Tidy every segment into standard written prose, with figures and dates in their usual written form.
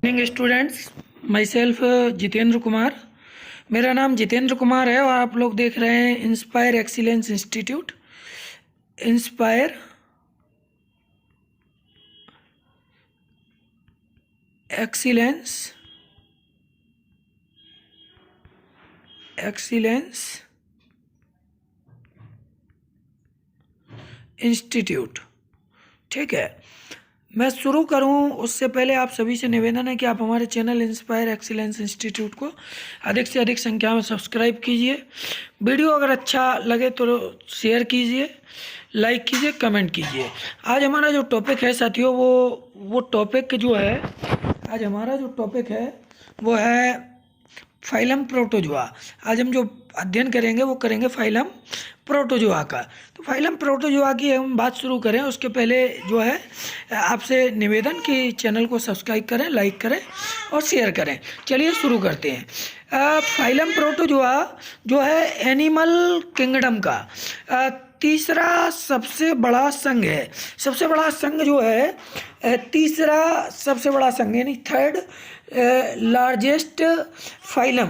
Morning students, my self Jitendra Kumar. मेरा नाम जितेंद्र कुमार है और आप लोग देख रहे हैं inspire excellence institute. Inspire excellence institute. ठीक है, मैं शुरू करूं उससे पहले आप सभी से निवेदन है कि आप हमारे चैनल इंस्पायर एक्सीलेंस इंस्टीट्यूट को अधिक से अधिक संख्या में सब्सक्राइब कीजिए। वीडियो अगर अच्छा लगे तो शेयर कीजिए, लाइक कीजिए, कमेंट कीजिए। आज हमारा जो टॉपिक है साथियों, वो टॉपिक जो है, आज हमारा जो टॉपिक है वो है फाइलम प्रोटोजोआ। आज हम जो अध्ययन करेंगे वो करेंगे फाइलम प्रोटोजोआ का। तो फाइलम प्रोटोजोआ की हम बात शुरू करें उसके पहले जो है आपसे निवेदन कि चैनल को सब्सक्राइब करें, लाइक करें और शेयर करें। चलिए शुरू करते हैं। फाइलम प्रोटोजोआ जो है एनिमल किंगडम का तीसरा सबसे बड़ा संघ है। सबसे बड़ा संघ जो है तीसरा सबसे बड़ा संघ यानी third largest phylum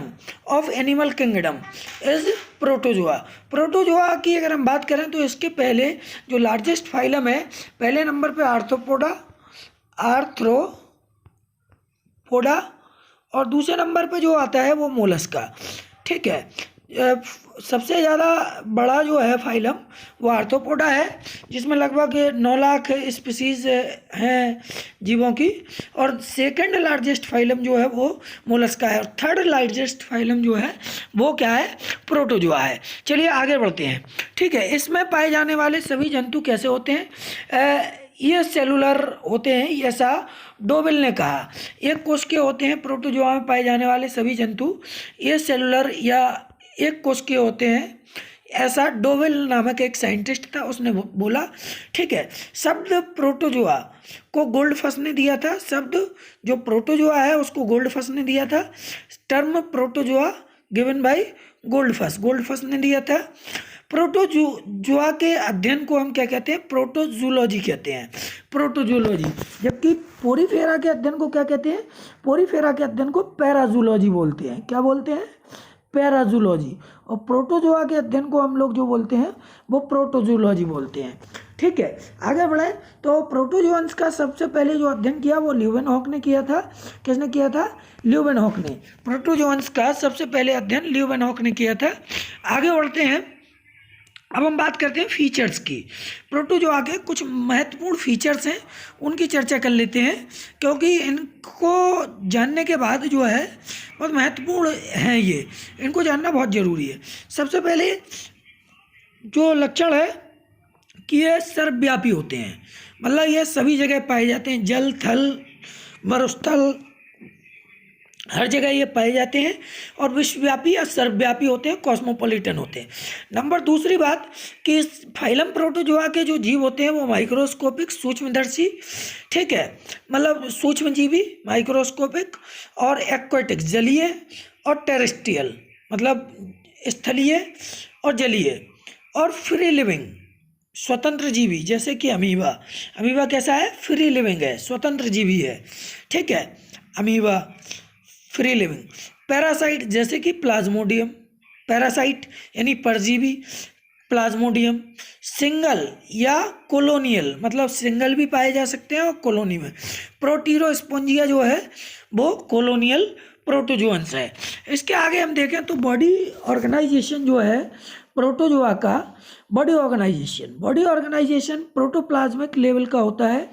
of animal kingdom is protozoa. Protozoa की अगर हम बात करें तो इसके पहले जो लार्जेस्ट फाइलम है, पहले नंबर पे आर्थ्रोपोडा और दूसरे नंबर पे जो आता है वो मोलस्का। ठीक है, सबसे ज़्यादा बड़ा जो है फाइलम वो आर्थ्रोपोडा है, जिसमें लगभग 9 लाख स्पीसीज हैं जीवों की। और सेकंड लार्जेस्ट फाइलम जो है वो मोलस्का है और थर्ड लार्जेस्ट फाइलम जो है वो क्या है, प्रोटोजोआ है। चलिए आगे बढ़ते हैं। ठीक है, इसमें पाए जाने वाले सभी जंतु कैसे होते हैं? ये सेलुलर होते हैं, ऐसा डोवेल ने कहा। एक कोश के होते हैं प्रोटोजोआ में पाए जाने वाले सभी जंतु, ये सेलुलर या एक कोश के होते हैं, ऐसा डोवेल नामक एक साइंटिस्ट था, उसने बोला। ठीक है, शब्द प्रोटोजोआ को गोल्डफस ने दिया था। शब्द जो प्रोटोजोआ है उसको गोल्डफस ने दिया था। टर्म प्रोटोजोआ गिवन बाय गोल्डफस ने दिया था। प्रोटोजोआ के अध्ययन को हम क्या कहते हैं? प्रोटोजूलॉजी कहते हैं, प्रोटोजूलॉजी। जबकि पोरीफेरा के अध्ययन को क्या कहते हैं? पोरीफेरा के अध्ययन को पैराजूलॉजी बोलते हैं। क्या बोलते हैं? पैराजूलॉजी। और प्रोटोजोआ के अध्ययन को हम लोग जो बोलते हैं वो प्रोटोजूलॉजी बोलते हैं। ठीक है, आगे बढ़े तो प्रोटोजोअन्स का सबसे पहले जो अध्ययन किया वो ल्यूवेनहॉक ने किया था। किसने किया था? ल्यूवेनहॉक ने। प्रोटोजोअन्स का सबसे पहले अध्ययन ल्यूवेनहॉक ने किया था। आगे बढ़ते हैं, अब हम बात करते हैं फीचर्स की। प्रोटोजोआ के कुछ महत्वपूर्ण फीचर्स हैं, उनकी चर्चा कर लेते हैं, क्योंकि इनको जानने के बाद जो है बहुत महत्वपूर्ण है, ये इनको जानना बहुत ज़रूरी है। सबसे पहले जो लक्षण है कि ये सर्वव्यापी होते हैं, मतलब ये सभी जगह पाए जाते हैं, जल, थल, मरुस्थल, हर जगह ये पाए जाते हैं और विश्वव्यापी या सर्वव्यापी होते हैं, कॉस्मोपॉलिटन होते हैं। नंबर दूसरी बात कि फाइलम प्रोटोजोआ के जो जीव होते हैं वो माइक्रोस्कोपिक, सूक्ष्मदर्शी, ठीक है, मतलब सूक्ष्मजीवी, माइक्रोस्कोपिक, और एक्वाटिक, जलीय, और टेरेस्ट्रियल, मतलब स्थलीय और जलीय, और फ्री लिविंग, स्वतंत्र जीवी, जैसे कि अमीबा कैसा है? फ्री लिविंग है, स्वतंत्र जीवी है। ठीक है, अमीबा फ्री लिविंग। पैरासाइट जैसे कि प्लाज्मोडियम, पैरासाइट यानी परजीवी, प्लाज्मोडियम। सिंगल या कोलोनियल, मतलब सिंगल भी पाए जा सकते हैं और कॉलोनी में। प्रोटीरोस्पोंजिया जो है वो कोलोनियल प्रोटोजोअन्स है। इसके आगे हम देखें तो बॉडी ऑर्गेनाइजेशन जो है प्रोटोजोआ का, बॉडी ऑर्गेनाइजेशन प्रोटोप्लाज्मिक लेवल का होता है,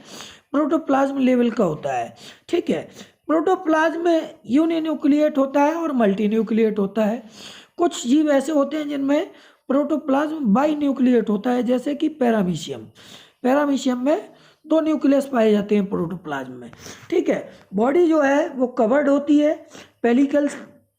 प्रोटोप्लाज्म लेवल का होता है। ठीक है, प्रोटोप्लाज्म में यूनिन्यूक्लिएट होता है और मल्टीन्यूक्लिएट होता है। कुछ जीव ऐसे होते हैं जिनमें प्रोटोप्लाज्म बाई न्यूक्लिएट होता है, जैसे कि पैरामीशियम में 2 न्यूक्लियस पाए जाते हैं प्रोटोप्लाज्म में। ठीक है, बॉडी जो है वो कवर्ड होती है पेलिकल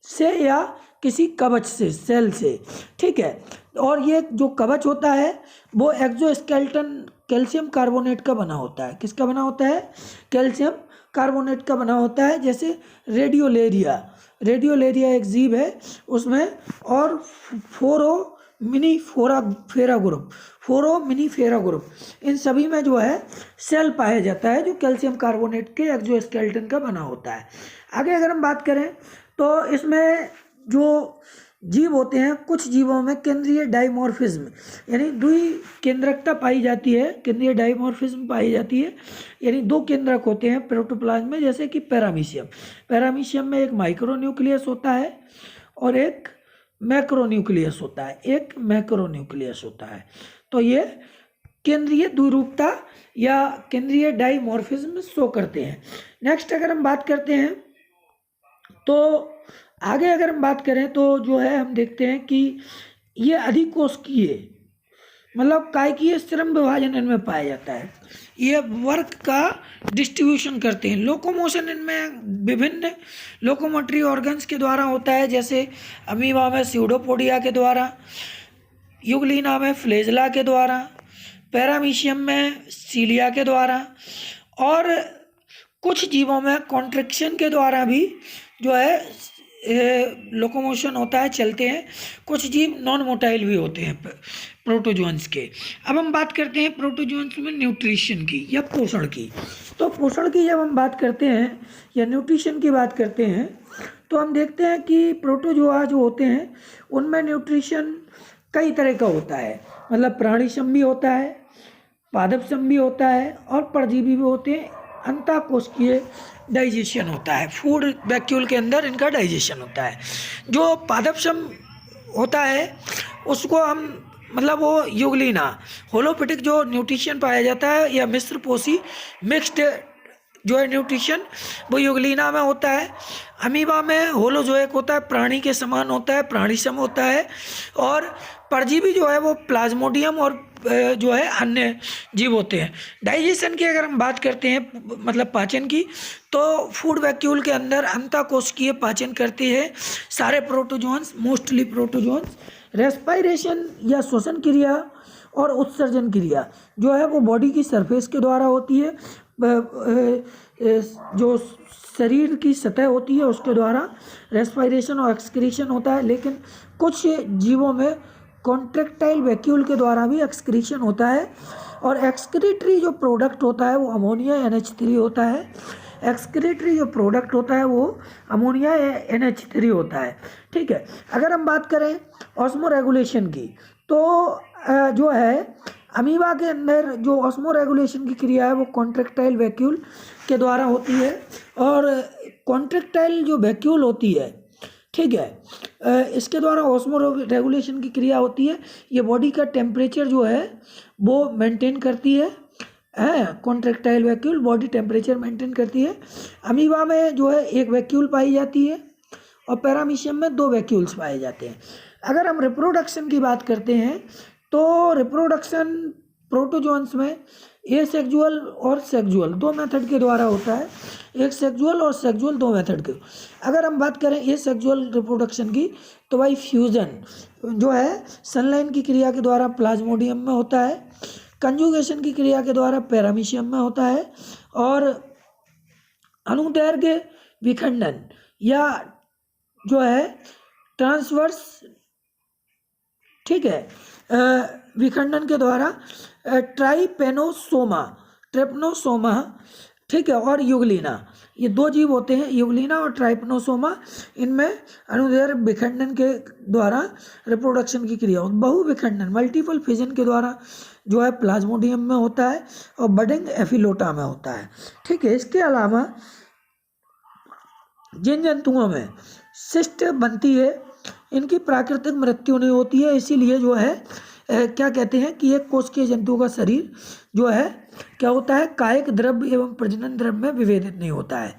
से या किसी कवच से, सेल से। ठीक है, और ये जो कवच होता है वो एक्सोस्केलेटन कैल्शियम कार्बोनेट का बना होता है। किसका बना होता है? कैल्शियम कार्बोनेट का बना होता है। जैसे रेडियोलेरिया एक जीव है उसमें, और मिनी फेरा ग्रुप, फोरामिनीफेरा ग्रुप, इन सभी में जो है सेल पाया जाता है जो कैल्शियम कार्बोनेट के एक्सोस्केलेटन का बना होता है। आगे अगर हम बात करें तो इसमें जो जीव होते हैं, कुछ जीवों में केंद्रीय डाइमॉर्फिज्म यानी द्विकेंद्रकता पाई जाती है, केंद्रीय डाइमॉर्फिज्म पाई जाती है, यानी दो केंद्रक होते हैं प्रोटोप्लाज्म में, जैसे कि पैरामीशियम में एक माइक्रोन्यूक्लियस होता है और एक मैक्रोन्यूक्लियस होता है। तो ये केंद्रीय द्विरूपता या केंद्रीय डाइमॉर्फिज्म शो करते हैं। नेक्स्ट अगर हम बात करते हैं तो आगे अगर हम बात करें तो जो है हम देखते हैं कि ये अधिकोशिकीय मतलब कायकीय श्रम विभाजन इनमें पाया जाता है। ये वर्क का डिस्ट्रीब्यूशन करते हैं। लोकोमोशन इनमें विभिन्न लोकोमोटरी ऑर्गन्स के द्वारा होता है, जैसे अमीबा में स्यूडोपोडिया के द्वारा, यूग्लिना में फ्लेजला के द्वारा, पैरामीशियम में सीलिया के द्वारा, और कुछ जीवों में कॉन्ट्रिक्शन के द्वारा भी जो है लोकोमोशन होता है, चलते हैं। कुछ जीव नॉन मोटाइल भी होते हैं प्रोटोजोन्स के। अब हम बात करते हैं प्रोटोजोन्स में न्यूट्रिशन की या पोषण की। तो पोषण की जब हम बात करते हैं या न्यूट्रिशन की बात करते हैं तो हम देखते हैं कि प्रोटोजोआ जो होते हैं उनमें न्यूट्रिशन कई तरह का होता है, मतलब प्राणीसम भी होता है, पादपसम भी होता है और परजीवी भी होते हैं। अंतःकोशिकीय डाइजेशन होता है, फूड वैक्यूल के अंदर इनका डाइजेशन होता है। जो पादपसम होता है उसको हम मतलब वो यूग्लिना होलोपिटिक जो न्यूट्रिशन पाया जाता है या मिश्र पोषी मिक्स्ड जो है न्यूट्रिशन वो यूग्लिना में होता है। अमीबा में होलोजोइक होता है, प्राणी के समान होता है, प्राणीसम होता है। और परजीवी जो है वो प्लाज्मोडियम और जो है अन्य जीव होते हैं। डाइजेशन की अगर हम बात करते हैं मतलब पाचन की, तो फूड वैक्यूल के अंदर अंतःकोशिकीय पाचन करती है सारे प्रोटोजोन्स, मोस्टली प्रोटोजोन्स। रेस्पायरेशन या श्वसन क्रिया और उत्सर्जन क्रिया जो है वो बॉडी की सरफेस के द्वारा होती है, जो शरीर की सतह होती है उसके द्वारा रेस्पायरेशन और एक्सक्रीशन होता है। लेकिन कुछ जीवों में कॉन्ट्रैक्टाइल वैक्यूल के द्वारा भी एक्सक्रीशन होता है। और एक्सक्रीटरी जो प्रोडक्ट होता है वो अमोनिया NH3 होता है। एक्सक्रीटरी जो प्रोडक्ट होता है वो अमोनिया NH3 होता है। ठीक है, अगर हम बात करें ऑस्मो रेगुलेशन की तो जो है अमीबा के अंदर जो ऑस्मो रेगुलेशन की क्रिया है वो कॉन्ट्रैक्टाइल वैक्यूल के द्वारा होती है। और कॉन्ट्रैक्टाइल जो वैक्यूल होती है, ठीक है, इसके द्वारा ऑस्मो रेगुलेशन की क्रिया होती है। ये बॉडी का टेम्परेचर जो है वो मेंटेन करती है। Contractile vacuole body temperature maintain करती है। अमीबा में जो है एक वैक्यूल पाई जाती है और पैरामीशियम में 2 वैक्यूल्स पाए जाते हैं। अगर हम रिप्रोडक्शन की बात करते हैं तो रिप्रोडक्शन प्रोटोजोन्स में एसेक्सुअल और सेक्सुअल 2 मेथड के द्वारा होता है। एक सेक्सुअल और सेक्सुअल 2 मेथड के। अगर हम बात करें एसेक्सुअल रिप्रोडक्शन की तो भाई फ्यूजन जो है सनलाइन की क्रिया के द्वारा प्लाज्मोडियम में होता है, कंजुगेशन की क्रिया के द्वारा पैरामीशियम में होता है, और अनुदैर्घ्य विखंडन या जो है ट्रांसवर्स, ठीक है, विखंडन के द्वारा ट्राइपेनोसोमा, ठीक है, और यूग्लिना, ये 2 जीव होते हैं, यूग्लिना और ट्राइपेनोसोमा। इनमें अनुदैर्घ्य विखंडन के द्वारा रिप्रोडक्शन की क्रिया बहुविखंडन मल्टीपल फिजन के द्वारा जो है प्लाज्मोडियम में होता है और बडिंग एफिलोटा में होता है। ठीक है, इसके अलावा जिन जंतुओं में सिस्ट बनती है इनकी प्राकृतिक मृत्यु नहीं होती है, इसीलिए जो है क्या कहते हैं कि एक कोशिकीय जंतु का शरीर जो है क्या होता है कायिक द्रव्य एवं प्रजनन द्रव्य में विभेदित नहीं होता है।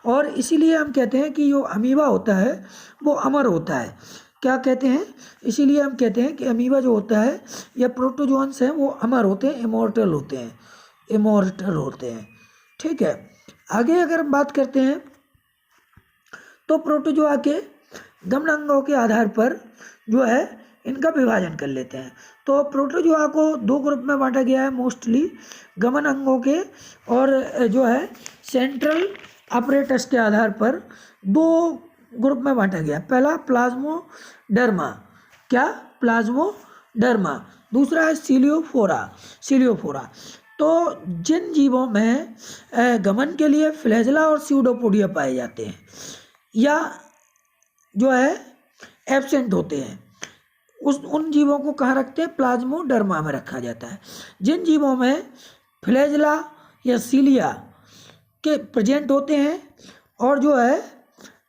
और इसीलिए हम कहते हैं कि जो अमीबा होता है वो अमर होता है। क्या कहते हैं, इसीलिए हम कहते हैं कि अमीबा जो होता है या प्रोटोजोन्स हैं वो अमर होते हैं, इमॉर्टल होते हैं। ठीक है, आगे अगर हम बात करते हैं तो प्रोटोजोआ के गमन अंगों के आधार पर जो है इनका विभाजन कर लेते हैं। तो प्रोटोजोआ को 2 ग्रुप में बांटा गया है, मोस्टली गमन अंगों के और जो है सेंट्रल अपरेटस के आधार पर 2 ग्रुप में बांटा गया। पहला प्लाज्मोडर्मा, क्या प्लाज्मोडर्मा डर्मा, दूसरा है सिलियोफोरा। तो जिन जीवों में गमन के लिए फ्लैजेला और स्यूडोपोडिया पाए जाते हैं या जो है एब्सेंट होते हैं, उन जीवों को कहाँ रखते हैं? प्लाज्मोडर्मा में रखा जाता है। जिन जीवों में फ्लैजेला या सीलिया के प्रेजेंट होते हैं और जो है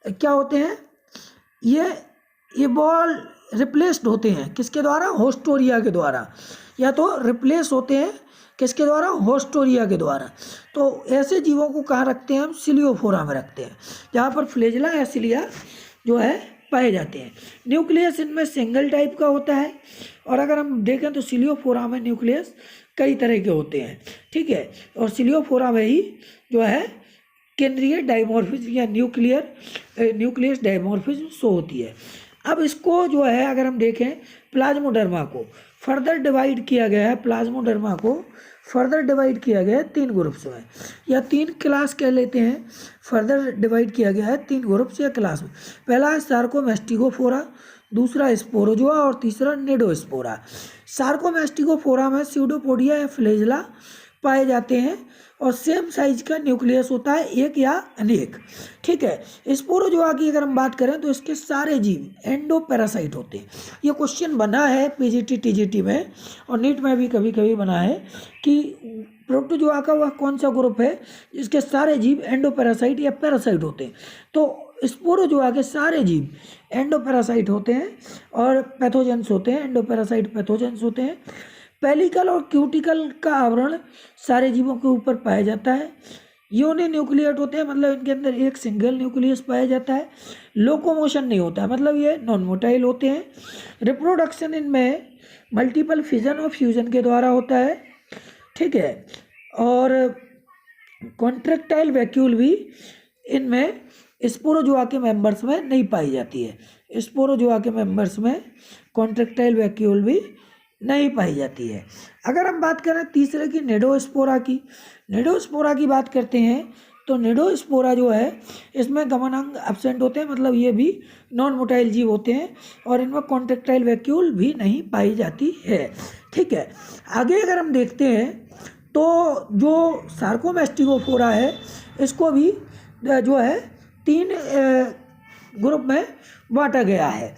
क्या होते हैं, ये बॉल रिप्लेस्ड होते हैं किसके द्वारा? होस्टोरिया के द्वारा, या तो रिप्लेस होते हैं किसके द्वारा? होस्टोरिया के द्वारा। तो ऐसे जीवों को कहाँ रखते हैं हम? सिलियोफोरा में रखते हैं, जहाँ पर फ्लैजेला या सिलिया जो है पाए जाते हैं। न्यूक्लियस इनमें सिंगल टाइप का होता है, और अगर हम देखें तो सिलियोफोरा में न्यूक्लियस कई तरह के होते हैं, ठीक है। और सिलियोफोरा में ही जो है केंद्रीय डाइमॉर्फिज्म या न्यूक्लियस डाइमॉर्फिज्म शो होती है। अब इसको जो है अगर हम देखें, प्लाज्मोडर्मा को फर्दर डिवाइड किया गया है, प्लाज्मोडर्मा को फर्दर डिवाइड किया गया है 3 ग्रुप्स में, या 3 क्लास कह लेते हैं। फर्दर डिवाइड किया गया है 3 ग्रुप्स या क्लास में। पहला है सार्कोमेस्टिगोफोरा, दूसरा स्पोरोजोआ और तीसरा निडोस्पोरा। सार्कोमेस्टिगोफोरा में स्यूडोपोडिया या फ्लैजेला पाए जाते हैं और सेम साइज का न्यूक्लियस होता है, एक या अनेक, ठीक है। स्पोरोजोआ की अगर हम बात करें तो इसके सारे जीव एंडोपैरासाइट होते हैं। ये क्वेश्चन बना है पीजीटी टीजीटी में और नीट में भी कभी कभी बना है कि प्रोटोजोआ का वह कौन सा ग्रुप है जिसके सारे जीव एंडोपैरासाइट या पैरासाइट होते हैं। तो स्पोरोजोआ के सारे जीव एंडोपैरासाइट होते हैं और पैथोजेंस होते हैं, एंडोपैरासाइट पैथोजेंस होते हैं। पेलिकल और क्यूटिकल का आवरण सारे जीवों के ऊपर पाया जाता है। यूनि न्यूक्लिएट होते हैं, मतलब इनके अंदर एक सिंगल न्यूक्लियस पाया जाता है। लोकोमोशन नहीं होता है, मतलब ये नॉन मोटाइल होते हैं। रिप्रोडक्शन इनमें मल्टीपल फिजन और फ्यूजन के द्वारा होता है, ठीक है। और कॉन्ट्रेक्टाइल वैक्यूल भी इनमें स्पोरोजोआ के मेंबर्स में नहीं पाई जाती है। स्पोरोजोआ के मेंबर्स में कॉन्ट्रेक्टाइल वैक्यूल भी नहीं पाई जाती है। अगर हम बात करें तीसरे की, निडोस्पोरा की बात करते हैं तो निडोस्पोरा जो है इसमें गमन अंग एब्सेंट होते हैं, मतलब ये भी नॉन मोटाइल जीव होते हैं और इनमें कॉन्ट्रेक्टाइल वैक्यूल भी नहीं पाई जाती है, ठीक है। आगे अगर हम देखते हैं तो जो सार्कोमेस्टिगोफोरा है इसको भी जो है 3 ग्रुप में बांटा गया है।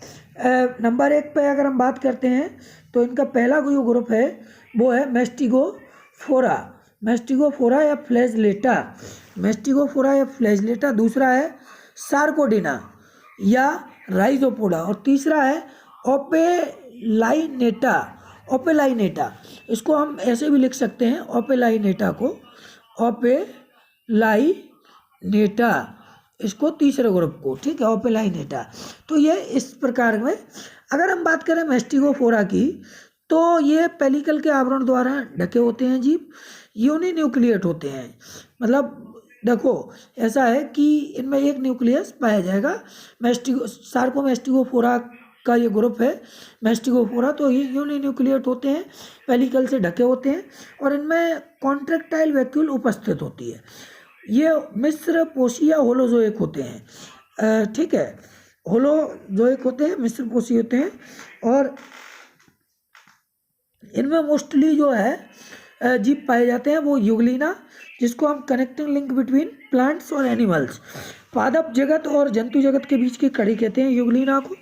नंबर 1 पे अगर हम बात करते हैं तो इनका पहला जो ग्रुप है वो है मेस्टिगोफोरा या फ्लैजलेटा, दूसरा है सार्कोडिना या राइजोपोडा और तीसरा है ओपेलाइनेटा। इसको हम ऐसे भी लिख सकते हैं, ओपेलाइनेटा इसको तीसरे ग्रुप को, ठीक है, ओपेलाइनेटा। तो ये इस प्रकार में। अगर हम बात करें मेस्टिगोफोरा की तो ये पेलिकल के आवरण द्वारा ढके होते हैं जीव, यूनि न्यूक्लिएट होते हैं, मतलब देखो ऐसा है कि इनमें एक न्यूक्लियस पाया जाएगा। सार्कोमेस्टिगोफोरा का ये ग्रुप है मेस्टिगोफोरा, तो ये यूनि न्यूक्लिएट होते हैं, पेलिकल से ढके होते हैं और इनमें कॉन्ट्रेक्टाइल वैक्यूल उपस्थित होती है। ये मिश्र पोषी या होलोजोइक होते हैं, ठीक है, होलोजोइक होते हैं, मिश्र पोषी होते हैं। और इनमें मोस्टली जो है जीव पाए जाते हैं वो यूग्लिना, जिसको हम कनेक्टिंग लिंक बिटवीन प्लांट्स और एनिमल्स, पादप जगत और जंतु जगत के बीच की कड़ी कहते हैं यूग्लिना को।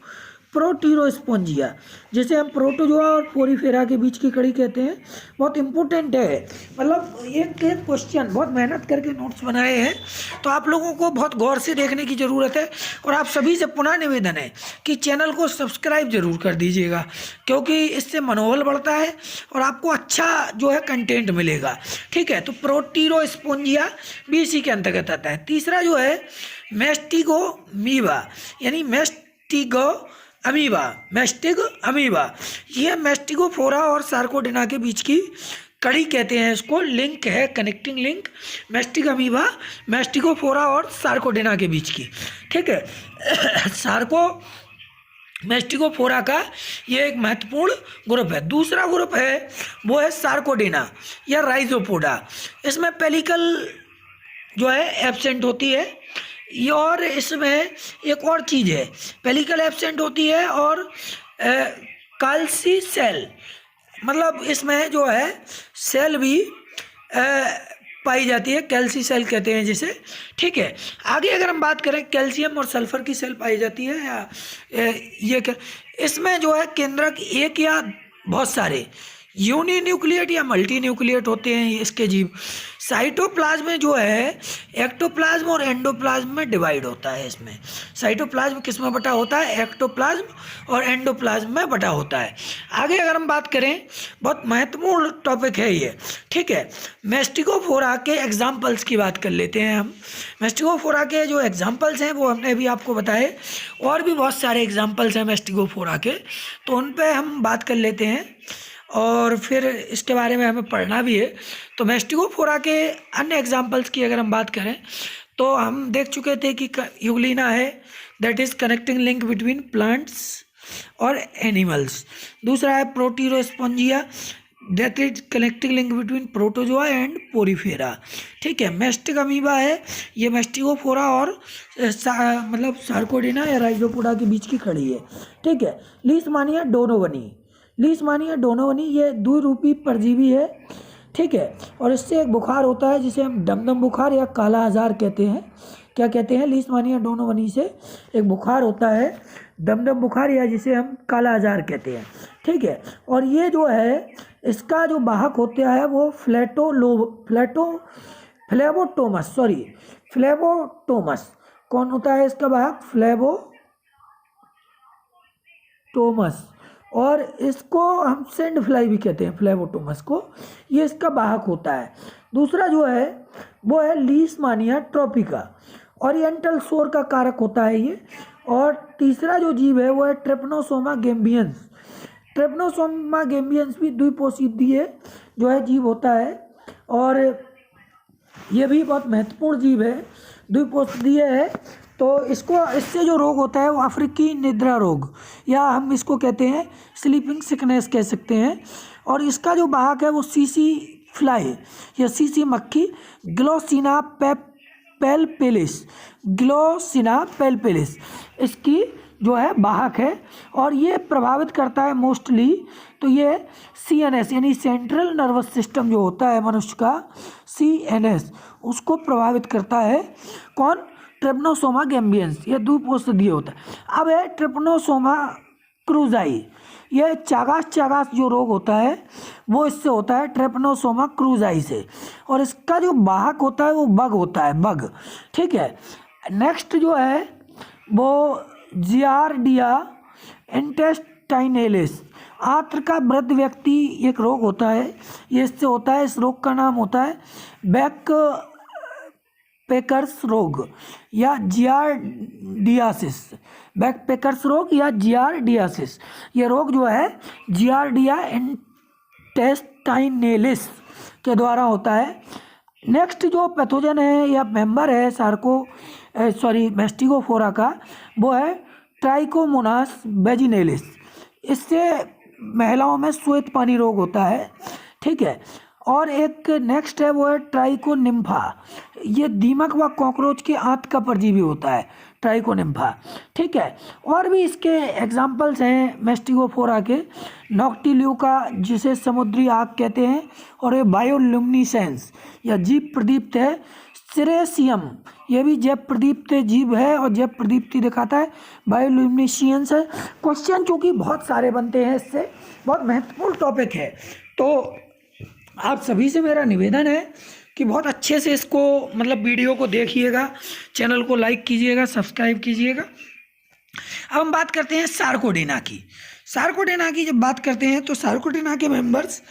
प्रोटीरोस्पोंजिया, जिसे हम प्रोटोजोआ और पोरीफेरा के बीच की कड़ी कहते हैं, बहुत इंपॉर्टेंट है। मतलब एक क्वेश्चन बहुत मेहनत करके नोट्स बनाए हैं, तो आप लोगों को बहुत गौर से देखने की ज़रूरत है। और आप सभी से पुनः निवेदन है कि चैनल को सब्सक्राइब जरूर कर दीजिएगा, क्योंकि इससे मनोबल बढ़ता है और आपको अच्छा जो है कंटेंट मिलेगा, ठीक है। तो प्रोटीरोस्पोंजिया भी इसी के अंतर्गत आता है। तीसरा जो है मेस्टिगोमीवा, यानी मेस्टिग अमीबा, ये मेस्टिगोफोरा और सार्कोडिना के बीच की कड़ी कहते हैं, इसको लिंक है, कनेक्टिंग लिंक मेस्टिग अमीबा, मेस्टिगोफोरा और सार्कोडिना के बीच की, ठीक है। मेस्टिगोफोरा का ये एक महत्वपूर्ण ग्रुप है। दूसरा ग्रुप है वो है सार्कोडिना या राइजोपोडा। इसमें पेलिकल जो है एब्सेंट होती है, और इसमें एक और चीज़ है, पेलिकल एब्सेंट होती है और कैल्सी सेल, मतलब इसमें जो है सेल भी पाई जाती है, कैल्सी सेल कहते हैं जिसे। ठीक है, आगे अगर हम बात करें कैल्शियम और सल्फर की सेल पाई जाती है या ये इसमें जो है केंद्रक एक या बहुत सारे यूनिन्यूक्लिएट या मल्टी न्यूक्लिएट होते हैं इसके जीव। साइटोप्लाज्म में जो है एक्टोप्लाज्म और एंडोप्लाज्म में डिवाइड होता है। इसमें साइटोप्लाज्म किस में बटा होता है, एक्टोप्लाज्म और एंडोप्लाज्म में बटा होता है। आगे अगर हम बात करें, बहुत महत्वपूर्ण टॉपिक है ये। ठीक है, मेस्टिकोफोरा के एग्जाम्पल्स की बात कर लेते हैं हम। मेस्टिकोफोरा के जो एग्जाम्पल्स हैं वो हमने अभी आपको बताए, और भी बहुत सारे एग्जाम्पल्स हैं मेस्टिकोफोरा के, तो उन पर हम बात कर लेते हैं और फिर इसके बारे में हमें पढ़ना भी है। तो मेस्टिकोफोरा के अन्य एग्जाम्पल्स की अगर हम बात करें तो हम देख चुके थे कि यूग्लिना है, that is connecting link between plants और एनिमल्स। दूसरा है proterospongia, that is connecting link between protozoa and porifera. ठीक है, मेस्टिक अमीबा है, ये मेस्टिकोफोरा और मतलब सार्कोडिना या राइजोपोडा के बीच की खड़ी है। ठीक है, लीशमानिया डोनोवनी, लीशमानिया डोनोवनी ये द्विरूपी परजीवी है। ठीक है, और इससे एक बुखार होता है जिसे हम दमदम बुखार या काला आजार कहते हैं। क्या कहते हैं, लीशमानिया डोनोवनी से एक बुखार होता है दमदम बुखार, या जिसे हम काला आजार कहते हैं। ठीक है, और ये जो है इसका जो वाहक होता है वो फ्लेबोटोमस। कौन होता है इसका वाहक, फ्लेबोटोमस, और इसको हम सेंड फ्लाई भी कहते हैं, फ्लेबोटोमस को, ये इसका वाहक होता है। दूसरा जो है वो है लीशमानिया ट्रोपिका, ओरिएंटल शोर का कारक होता है ये। और तीसरा जो जीव है वो है ट्रिपनोसोमा गैम्बियंस। ट्रिपनोसोमा गैम्बियंस भी द्विपोषिदीय जो है जीव होता है, और ये भी बहुत महत्वपूर्ण जीव है, द्विपोषिदीय है। तो इससे जो रोग होता है वो अफ्रीकी निद्रा रोग, या हम इसको कहते हैं स्लीपिंग सिकनेस कह सकते हैं। और इसका जो वाहक है वो सीसी फ्लाई या सीसी मक्खी, ग्लोसिना पेलपेलिस इसकी जो है वाहक है, और ये प्रभावित करता है मोस्टली, तो ये CNS यानी सेंट्रल नर्वस सिस्टम जो होता है मनुष्य का, CNS, उसको प्रभावित करता है। कौन, ट्रिपनोसोमा गैम्बियंस, ये द्विपोषिदीय होता है। अब है ट्रिपनोसोमा क्रूजाई, यह चागास जो रोग होता है वो इससे होता है, ट्रिपनोसोमा क्रूजाई से, और इसका जो वाहक होता है वो बग होता है, बग। ठीक है, नेक्स्ट जो है वो जियार्डिया इंटेस्टाइनेलिस, आंत्र का वृद्ध व्यक्ति एक रोग होता है, ये इससे होता है। इस रोग का नाम होता है बैकपैकर्स रोग या जियार्डियासिस, बैकपैकर्स रोग या जियार्डियासिस। ये रोग जो है जियार्डिया इंटेस्टाइनेलिस के द्वारा होता है। नेक्स्ट जो पैथोजन है या मेंबर है मेस्टिकोफोरा का, वो है ट्राइकोमोनास वेजिनेलिस। इससे महिलाओं में श्वेत पानी रोग होता है। ठीक है, और एक नेक्स्ट है वो है ट्राइकोनिम्फा, ये दीमक व कॉकरोच के आंत का परजीवी होता है, ट्राइकोनिम्फा। ठीक है, और भी इसके एग्जाम्पल्स हैं मेस्टिकोफोरा के, नॉक्टिल्यूका जिसे समुद्री आग कहते हैं, और ये बायोल्यूमिनेसेंस या जीव प्रदीप्त है। सिरेसियम, ये भी जैव प्रदीप्त जीव है और जैव प्रदीप्ति दिखाता है, बायोल्यूमिनेसेंस है। क्वेश्चन चूँकि बहुत सारे बनते हैं इससे, बहुत महत्वपूर्ण टॉपिक है, तो आप सभी से मेरा निवेदन है कि बहुत अच्छे से इसको मतलब वीडियो को देखिएगा, चैनल को लाइक कीजिएगा, सब्सक्राइब कीजिएगा। अब हम बात करते हैं सार्कोडेना की। सार्कोडेना की जब बात करते हैं तो सार्कोडेना के मेंबर्स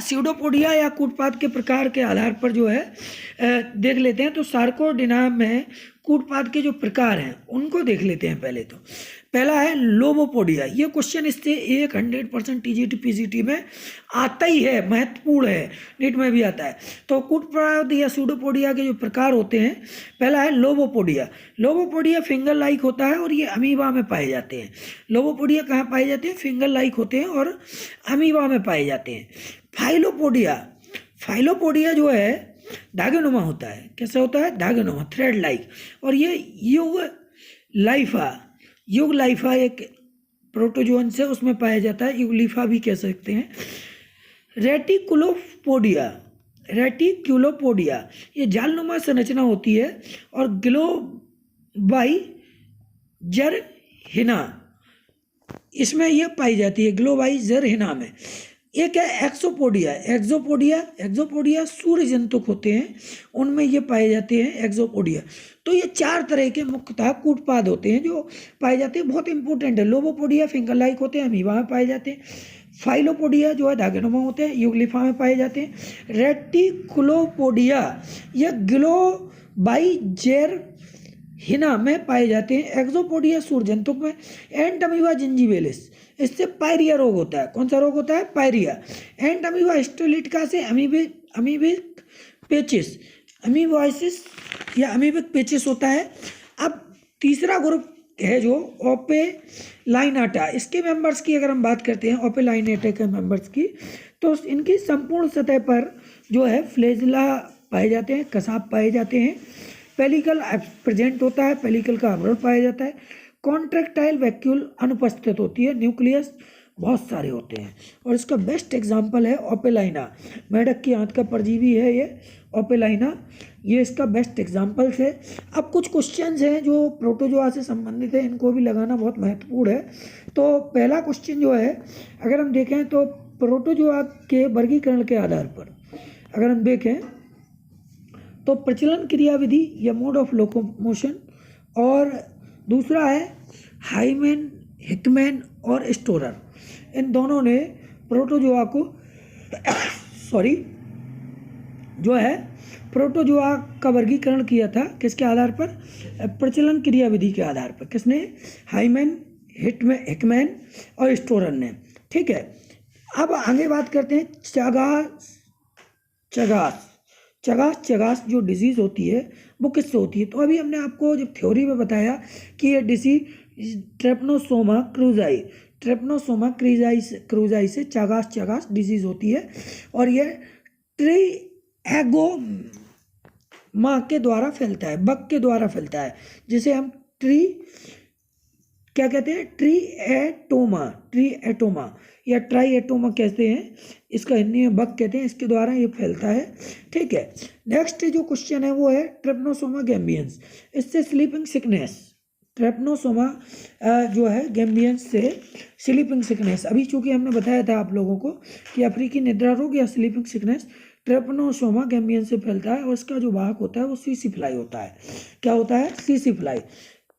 स्यूडोपोडिया या कूटपाद के प्रकार के आधार पर जो है देख लेते हैं। तो सार्कोडेना में कूटपाद के जो प्रकार हैं उनको देख लेते हैं। पहला है लोबोपोडिया, ये क्वेश्चन इससे 100% TGT PGT में आता ही है, महत्वपूर्ण है, नीट में भी आता है। तो कूटपाद या स्यूडोपोडिया के जो प्रकार होते हैं, पहला है लोबोपोडिया। लोबोपोडिया फिंगर लाइक होता है और ये अमीबा में पाए जाते हैं। लोबोपोडिया कहाँ पाए जाते हैं, फिंगर लाइक होते हैं और अमीबा में पाए जाते हैं। फाइलोपोडिया जो है धागेनुमा होता है। कैसा होता है, धागेनुमा, थ्रेड लाइक, और ये युग लाइफा युगलाइफा एक प्रोटोजोअन्स है, उसमें पाया जाता है, युगलिफा भी कह सकते हैं। रेटिकुलोपोडिया, रेटिक्यूलोपोडिया ये जालनुमा संरचना होती है, और ग्लोबाई जरहिना इसमें ये पाई जाती है, ग्लोबाई जरहिना में। एक है एक्सोपोडिया, एक्सोपोडिया सूर्य जंतुक होते हैं, उनमें ये पाए जाते हैं एक्सोपोडिया। तो ये 4 तरह के मुख्यतः कूटपाद होते हैं जो पाए जाते हैं, बहुत इंपॉर्टेंट है। लोबोपोडिया फिंगर लाइक होते हैं, अमीबा में पाए जाते हैं। फाइलोपोडिया जो है धागेनुमा होते हैं, युगलिफा में पाए जाते हैं। रेटिकुलोपोडिया ये ग्लोबाइजेर हिना में पाए जाते हैं। एक्सोपोडिया सूरजंतुक में। एंट अमीबा जिंजीबेलिस, इससे पायरिया रोग होता है। कौन सा रोग होता है? पायरिया। एंट अमीबा हिस्टोलिटिका से अमीबिक पेचिस, अमीबोइसिस या अमीबिक पेचिस होता है। अब तीसरा ग्रुप है जो ओपेलाइनाटा, इसके मेंबर्स की अगर हम बात करते हैं ओपेलाइनाटा के मेंबर्स की, तो इनकी संपूर्ण सतह पर जो है फ्लैजिला पाए जाते हैं, कसाब पाए जाते हैं। पेलिकल प्रेजेंट होता है, पेलिकल का आवरण पाया जाता है। कॉन्ट्रैक्टाइल वैक्यूल अनुपस्थित होती है। न्यूक्लियस बहुत सारे होते हैं, और इसका बेस्ट एग्जाम्पल है ओपेलाइना, मेढक की आंत का परजीवी है ये ओपेलाइना, ये इसका बेस्ट एग्जाम्पल्स है। अब कुछ क्वेश्चंस हैं जो प्रोटोजोआ से संबंधित है, इनको भी लगाना बहुत महत्वपूर्ण है। तो पहला क्वेश्चन जो है, अगर हम देखें तो प्रोटोजोआ के वर्गीकरण के आधार पर अगर हम देखें तो प्रचलन क्रियाविधि या मोड ऑफ लोकोमोशन, और दूसरा है हाइमेन, हिकमैन और स्टोरर, इन दोनों ने प्रोटोजोआ को सॉरी जो है प्रोटोजोआ का वर्गीकरण किया था। किसके आधार पर? प्रचलन क्रियाविधि के आधार पर। किसने? हाइमेन, हिकमैन और स्टोरर ने। ठीक है, अब आगे बात करते हैं चगास जो डिजीज़ होती है वो किससे होती है? तो अभी हमने आपको जब थ्योरी में बताया कि ये डिजीज ट्रेपनोसोमा क्रूजाई से चगास डिजीज़ होती है, और ये ट्रीएगोमा के द्वारा फैलता है, बग के द्वारा फैलता है, जिसे हम क्या कहते हैं? ट्रीएटोमा या ट्राइएटोमा कहते हैं, इसका हिंदी में बग कहते हैं, इसके द्वारा ये फैलता है। ठीक है, नेक्स्ट जो क्वेश्चन है वो है ट्रेपनोसोमा गैम्बियंस, इससे स्लीपिंग सिकनेस, ट्रेपनोसोमा जो है गैम्बियंस से स्लीपिंग सिकनेस, अभी चूंकि हमने बताया था आप लोगों को कि अफ्रीकी निद्रा रोग या स्लीपिंग सिकनेस ट्रेपनोसोमा गैम्बियंस से फैलता है, और इसका जो वाहक होता है वो सीसी फ्लाई होता है। क्या होता है? CC fly.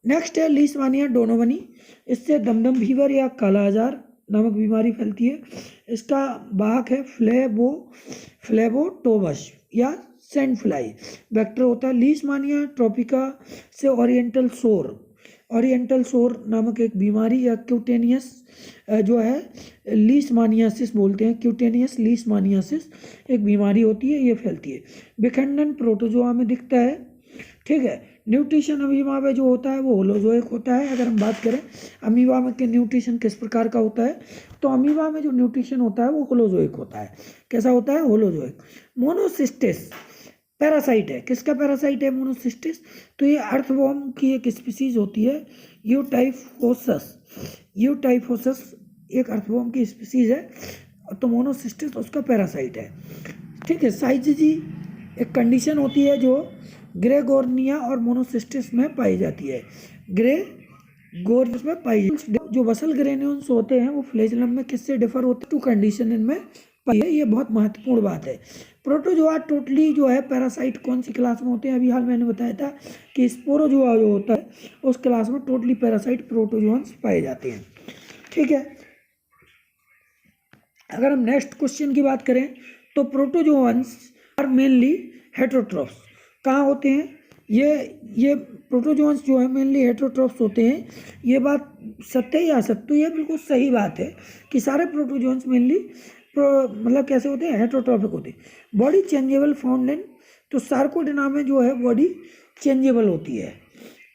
नेक्स्ट है लीशमानिया डोनोवनी, इससे दमदम फीवर या काला आजार नामक बीमारी फैलती है। इसका वाहक है फ्लेबोटोबस या सैंड फ्लाई वेक्टर होता है। लीशमानिया ट्रोपिका से ओरिएंटल सोर नामक एक बीमारी या क्यूटेनियस जो है लीशमानियासिस बोलते हैं, क्यूटेनियस लीशमानियासिस एक बीमारी होती है, ये फैलती है। विखंडन प्रोटोजोआ में दिखता है। ठीक है, न्यूट्रिशन अमीबा में जो होता है वो होलोजोइक होता है। अगर हम बात करें अमीबा में के न्यूट्रिशन किस प्रकार का होता है, तो अमीबा में जो न्यूट्रिशन होता है वो होलोजोइक होता है। कैसा होता है? होलोजोइक। मोनोसिस्टिस पैरासाइट है। किसका पैरासाइट है मोनोसिस्टिस? तो ये अर्थवॉर्म की एक स्पीसीज होती है, यूटाइफोसस एक अर्थवॉर्म की स्पीसीज है, तो मोनोसिस्टिस उसका पैरासाइट है। ठीक है, साइजिजी एक कंडीशन होती है जो ग्रेगोर्निया और मोनोसिस्टिस में पाई जाती है। ग्रेगोर्निया में पाई जाती है। जो बसल ग्रेन्यूल्स होते हैं वो फ्लैजेलम में किससे डिफर होते हैं? 2 कंडीशन इनमें पाई है, ये बहुत महत्वपूर्ण बात है। प्रोटोजोआ टोटली जो है पैरासाइट कौन सी क्लास में होते हैं? अभी हाल मैंने बताया था कि स्पोरोजोआ जो होता है उस क्लास में टोटली पैरासाइट प्रोटोजोअन्स पाए जाते हैं। ठीक है, अगर हम नेक्स्ट क्वेश्चन की बात करें तो प्रोटोजोअन्स आर मेनली हेटेरोट्रॉफ्स। कहाँ होते हैं ये प्रोटोजोअन्स जो है मेनली हेटेरोट्रॉफ्स होते हैं। ये बात सत्य या असत्य? तो ये बिल्कुल सही बात है कि सारे प्रोटोजोअन्स मेनली मतलब कैसे होते हैं? हेटेरोट्रॉफिक होते हैं। बॉडी चेंजेबल फाउंड इन, तो सार्कोडेना में जो है बॉडी चेंजेबल होती है।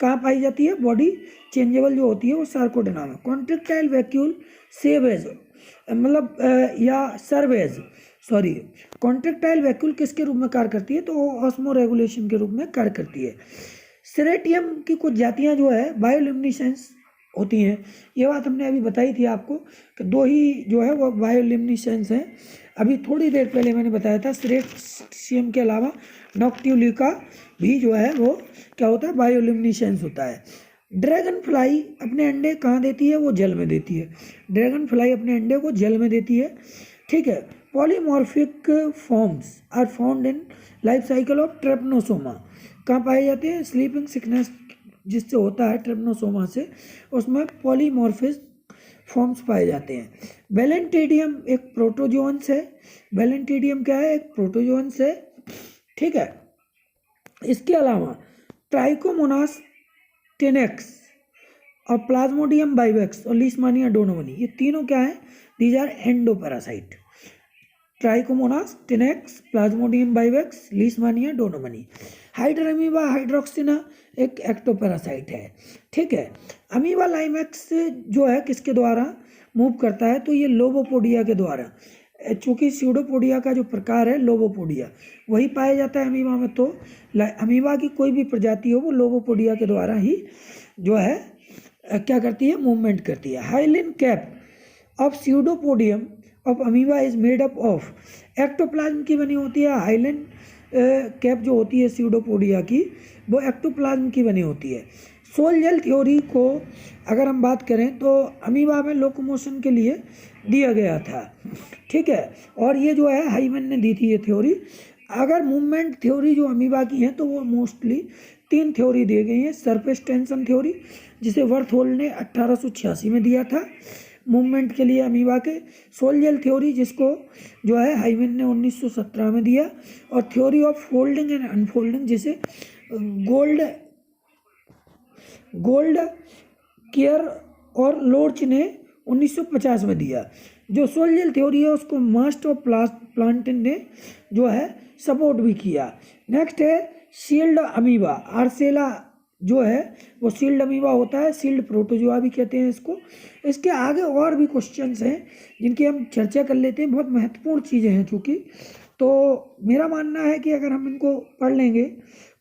कहाँ पाई जाती है? बॉडी चेंजेबल जो होती है वो सार्कोडेना में। कॉन्ट्रेक्टाइल वैक्यूल सेवेज मतलब या सर्वेज कॉन्ट्रेक्टाइल वैक्यूल किसके रूप में कार्य करती है? तो ऑस्मो रेगुलेशन के रूप में कार्य करती है। सेरेटियम की कुछ जातियां जो है बायोल्यूमिनेसेंस होती हैं। ये बात हमने अभी बताई थी आपको कि दो ही जो है वो बायोल्यूमिनेसेंस हैं। अभी थोड़ी देर पहले मैंने बताया था सेरेसियम के अलावा नॉक्टियूली का भी जो है वो क्या होता है, बायोल्यूमिनेसेंस होता है। ड्रैगन फ्लाई अपने अंडे कहाँ देती है, वो जल में देती है। ड्रैगन फ्लाई अपने अंडे को जल में देती है, ठीक है। Polymorphic forms are found in life cycle of trypanosoma. कहाँ पाए जाते हैं, स्लीपिंग सिकनेस जिससे होता है ट्रेपनोसोमा से, उसमें पॉलीमॉर्फिक फॉर्म्स पाए जाते हैं। वेलेंटिडियम एक प्रोटोजोन्स है। वेलेंटिडियम क्या है, एक प्रोटोजोन्स है, ठीक है। इसके अलावा ट्राइकोमोनास टेनेक्स और प्लाज्मोडियम बाइवेक्स और लीशमानिया डोनोवनी, ये तीनों क्या है, these are endoparasite. Trichomonas tenax, plasmodium vivax, leishmania donovani. Hydramoeba hydroxena एक एक्टोपैरासाइट है, ठीक है। अमीबा लाइमैक्स जो है किसके द्वारा मूव करता है, तो ये लोबोपोडिया के द्वारा। चूँकि स्यूडोपोडिया का जो प्रकार है लोबोपोडिया वही पाया जाता है अमीबा में, तो अमीबा की कोई भी प्रजाति हो वो लोबोपोडिया के द्वारा ही जो है क्या करती है, मूवमेंट करती है। Hyaline cap of pseudopodium of amoeba is made up of, ectoplasm की बनी होती है। हाइलिन कैप जो होती है स्यूडोपोडिया की वो एक्टोप्लाज्म की बनी होती है। सोल जेल थ्योरी को अगर हम बात करें तो अमीबा में लोकोमोशन के लिए दिया गया था, ठीक है। और ये जो है हाइमन ने दी थी ये थ्योरी। अगर मूवमेंट थ्योरी जो अमीबा की है तो वो मोस्टली 3 थ्योरी दी गई हैं। सरफेस टेंशन थ्योरी जिसे वर्थहोल ने 1886 में दिया था मूवमेंट के लिए अमीबा के। सोल जेल थ्योरी जिसको जो है हाइमन ने 1917 में दिया। और theory of folding and unfolding जिसे गोल्ड केयर और लोर्च ने 1950 में दिया। जो सोल जेल थ्योरी है उसको मास्ट और प्लांटन ने जो है सपोर्ट भी किया। नेक्स्ट है सील्ड अमीबा, आर्सेला जो है वो सील्ड अमीबा होता है, सील्ड प्रोटोजोआ भी कहते हैं इसको। इसके आगे और भी क्वेश्चंस हैं जिनकी हम चर्चा कर लेते हैं, बहुत महत्वपूर्ण चीज़ें हैं चूँकि। तो मेरा मानना है कि अगर हम इनको पढ़ लेंगे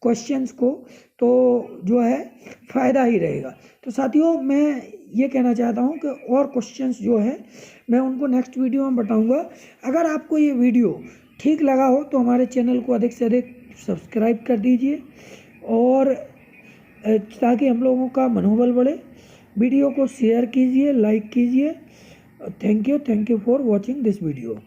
क्वेश्चंस को तो जो है फ़ायदा ही रहेगा। तो साथियों मैं ये कहना चाहता हूँ कि और क्वेश्चंस जो है मैं उनको नेक्स्ट वीडियो में बताऊँगा। अगर आपको ये वीडियो ठीक लगा हो तो हमारे चैनल को अधिक से अधिक सब्सक्राइब कर दीजिए और ताकि हम लोगों का मनोबल बढ़े। वीडियो को शेयर कीजिए, लाइक कीजिए। Thank you for watching this video.